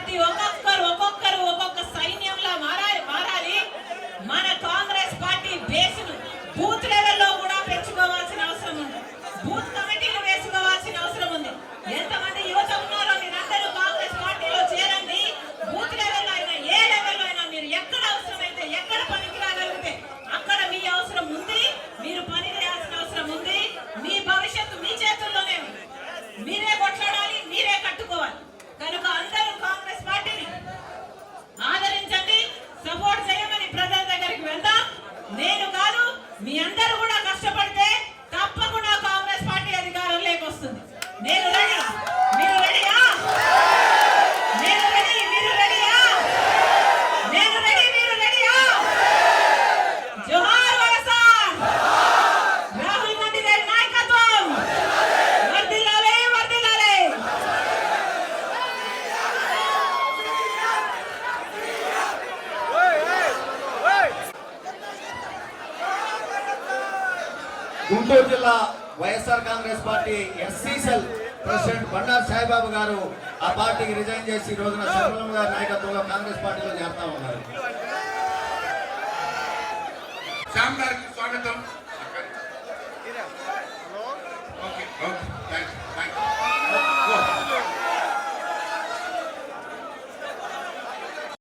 Party ఒక్కొక్కరు ఒక్కొక్క సైన్యంలా మారాలి. మన కాంగ్రెస్ పార్టీ బేస్ను బూత్ లెవెల్లో కూడా పెంచుకోవాల్సిన అవసరం ఉంది. బూత్ కమిటీలు వేసుకోవాల్సిన అవసరం ఉంది. ఎంతమంది యువత ఉన్నారో మీరందరూ కాంగ్రెస్ పార్టీలో చేరండి. బూత్ లెవెల్లో అయినా ఏ లెవెల్లో అయినా మీరు ఎక్కడ అవసరమైతే ఎక్కడ పనికి రాగలిగితే అక్కడ మీ అవసరం ఉంది. మీరు పని చేయాల్సిన అవసరం ఉంది. మీ భవిష్యత్తు మీ చేతుల్లోనే ఉంది. మీరే కొట్లాడాలి, మీరే కట్టుకోవాలి. కనుక అందరూ కాంగ్రెస్ పార్టీని ఆదరించండి, సపోర్ట్ చేయమని ప్రజల దగ్గరికి వెళ్దాం. నేను కాదు, మీ అందరూ కూడా కష్టపడితే తప్పకుండా కాంగ్రెస్ పార్టీ అధికారంలోకి వస్తుంది. నేను రెడీ, మీరు రెడీయా? నేను రెడీ, మీరు రెడీయా? నేను రెడీ, మీరు రెడీయా? జోహార్ వైఎస్ఆర్, రాహుల్ గాంధీ గారి నాయకత్వం వర్ధిల్లాలి, వర్ధిల్లాలి. గుంటూరు జిల్లా YSR Congress party SC cell president Bandaru Saibabu గారు ఆ పార్టీకి రిజైన్ చేసి ఈ రోజున శర్మలం గారి నాయకత్వంలో కాంగ్రెస్ పార్టీలో చేరుతా ఉన్నారు. శ్యామ్ గారికి స్వాగతం.